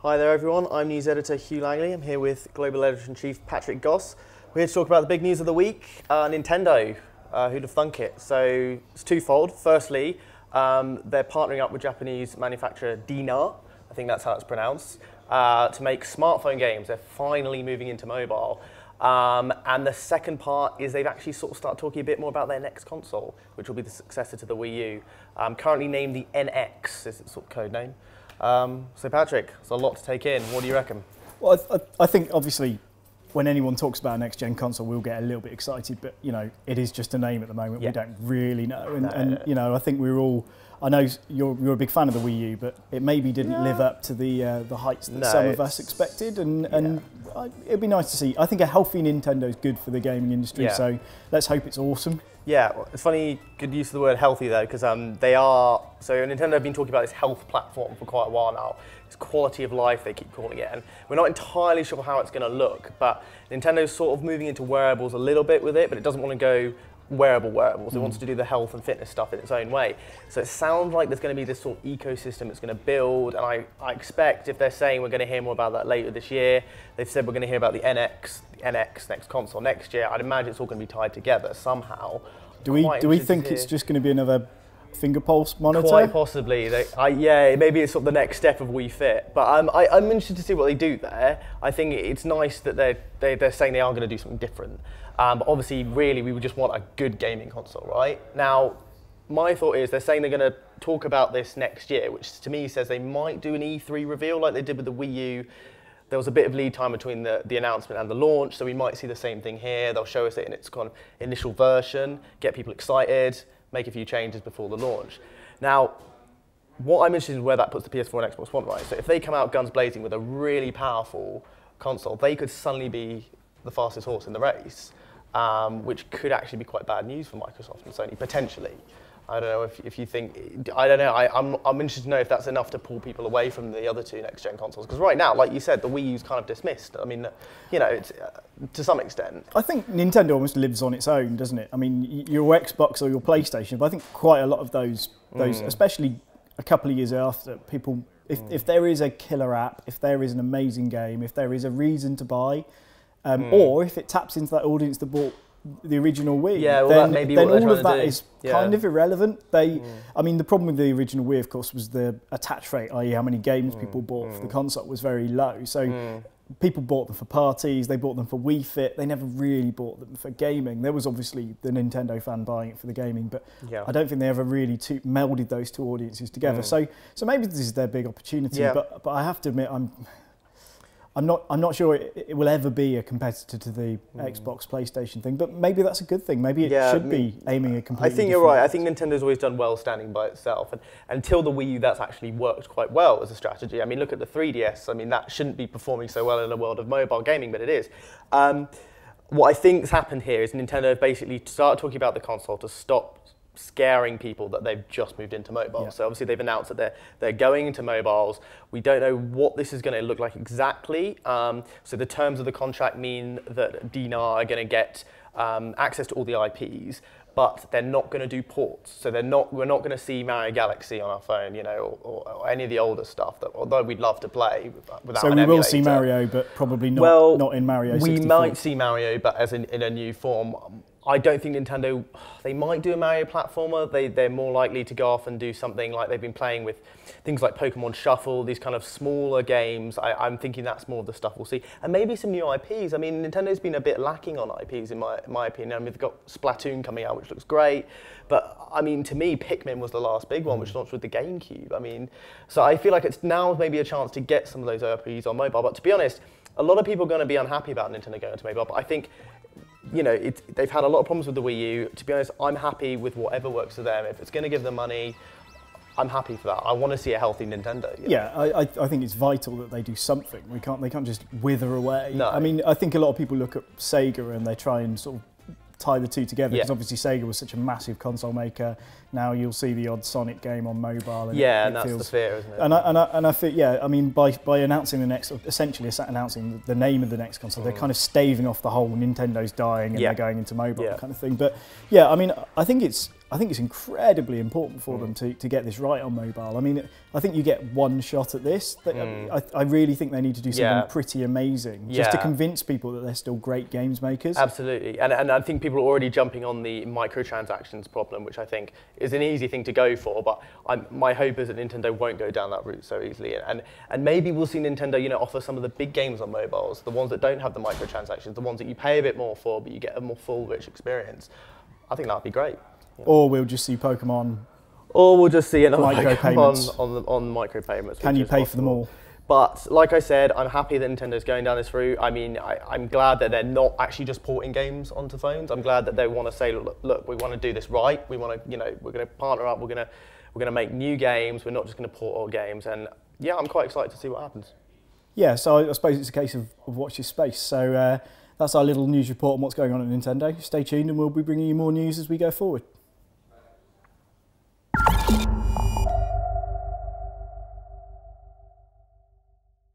Hi there everyone, I'm News Editor Hugh Langley. I'm here with Global Editor-in-Chief Patrick Goss. We're here to talk about the big news of the week, Nintendo. Who'd have thunk it? So it's twofold. Firstly, they're partnering up with Japanese manufacturer Dina, I think that's how it's pronounced, to make smartphone games. They're finally moving into mobile. And the second part is they've actually sort of started talking a bit more about their next console, which will be the successor to the Wii U, currently named the NX, is its sort of code name. So Patrick, it's a lot to take in. What do you reckon? Well, I think obviously when anyone talks about a next-gen console, we'll get a little bit excited, but you know, it is just a name at the moment. Yeah. We don't really know, and you know, I think we're all. I know you're a big fan of the Wii U, but it maybe didn't live up to the heights that some of us expected, and it'd be nice to see. I think a healthy Nintendo is good for the gaming industry, so let's hope it's awesome. Yeah, it's funny, good use of the word healthy though, because Nintendo have been talking about this health platform for quite a while now. It's quality of life, they keep calling it, and we're not entirely sure how it's going to look, but Nintendo's sort of moving into wearables a little bit with it, but it doesn't want to go wearables. It wants to do the health and fitness stuff in its own way. So it sounds like there's going to be this sort of ecosystem it's going to build, and I expect if they're saying we're going to hear more about that later this year, they've said we're going to hear about the NX next console next year, I'd imagine it's all going to be tied together somehow. Do we think it's just going to be another finger pulse monitor? Quite possibly. Yeah, maybe it's sort of the next step of Wii Fit. But I'm interested to see what they do there. I think it's nice that they're saying they are going to do something different. But obviously, really, we would just want a good gaming console, right? Now, my thought is they're saying they're going to talk about this next year, which to me says they might do an E3 reveal like they did with the Wii U. There was a bit of lead time between the announcement and the launch, so we might see the same thing here. They'll show us it in its kind of initial version, get people excited, make a few changes before the launch. Now, what I'm interested in is where that puts the PS4 and Xbox One, right? So if they come out guns blazing with a really powerful console, they could suddenly be the fastest horse in the race, which could actually be quite bad news for Microsoft and Sony, potentially. I don't know if you think, I don't know, I'm interested to know if that's enough to pull people away from the other two next-gen consoles. Because right now, like you said, the Wii U's kind of dismissed. I mean, you know, it's, to some extent. I think Nintendo almost lives on its own, doesn't it? I mean, your Xbox or your PlayStation, but I think quite a lot of those especially a couple of years after, people, if there is a killer app, if there is an amazing game, if there is a reason to buy, or if it taps into that audience that bought the original Wii, then all of that is kind of irrelevant. I mean, the problem with the original Wii, of course, was the attach rate, i.e. how many games people bought for the console was very low. So people bought them for parties, they bought them for Wii Fit, they never really bought them for gaming. There was obviously the Nintendo fan buying it for the gaming, but I don't think they ever really melded those two audiences together. So maybe this is their big opportunity, but I have to admit, I'm not sure it will ever be a competitor to the Xbox, PlayStation thing, but maybe that's a good thing. Maybe it should be aiming a completely I think you're right. I think Nintendo's always done well standing by itself. And until the Wii U, that's actually worked quite well as a strategy. I mean, look at the 3DS. I mean, that shouldn't be performing so well in a world of mobile gaming, but it is. What I think has happened here is Nintendo basically started talking about the console to stop scaring people that they've just moved into mobile. So obviously they've announced that they're going into mobiles. We don't know what this is going to look like exactly. So the terms of the contract mean that Dina are going to get access to all the IPs, but they're not going to do ports. So we're not going to see Mario Galaxy on our phone, you know, or any of the older stuff that, although we'd love to play without an emulator. So we will see Mario, but probably not in Mario 64. We might see Mario, but as in a new form. I don't think Nintendo, they might do a Mario platformer. They're more likely to go off and do something like they've been playing with things like Pokemon Shuffle, these kind of smaller games. I'm thinking that's more of the stuff we'll see. And maybe some new IPs. I mean, Nintendo's been a bit lacking on IPs in my opinion. I mean, they've got Splatoon coming out, which looks great. But I mean, to me, Pikmin was the last big one, which launched with the GameCube. I mean, so I feel like it's now maybe a chance to get some of those IPs on mobile. But to be honest, a lot of people are going to be unhappy about Nintendo going to mobile. But I think, you know, they've had a lot of problems with the Wii U. To be honest, I'm happy with whatever works for them. If it's going to give them money, I'm happy for that. I want to see a healthy Nintendo. Yeah, I think it's vital that they do something. They can't just wither away. No. I mean, I think a lot of people look at Sega and they try and sort of tie the two together, because obviously Sega was such a massive console maker. Now you'll see the odd Sonic game on mobile. And and that's the fear, isn't it? And I feel, I mean, by announcing the next, essentially announcing the name of the next console, they're kind of staving off the whole Nintendo's dying and they're going into mobile kind of thing. But yeah, I mean, I think it's I think it's incredibly important for them to get this right on mobile. I mean, I think you get one shot at this. I really think they need to do something pretty amazing just to convince people that they're still great games makers. Absolutely, and I think people are already jumping on the microtransactions problem, which I think is an easy thing to go for, but my hope is that Nintendo won't go down that route so easily, and maybe we'll see Nintendo, you know, offer some of the big games on mobiles, the ones that don't have the microtransactions, the ones that you pay a bit more for, but you get a more full, rich experience. I think that'd be great. Or we'll just see Pokemon. Or we'll just see another micropayments on micropayments. Can you pay for them all? But like I said, I'm happy that Nintendo's going down this route. I mean, I'm glad that they're not actually just porting games onto phones. I'm glad that they want to say, look, we want to do this right. We want to, you know, we're going to partner up. We're going to make new games. We're not just going to port old games. And yeah, I'm quite excited to see what happens. Yeah, so I suppose it's a case of watch this space. So that's our little news report on what's going on at Nintendo. Stay tuned and we'll be bringing you more news as we go forward.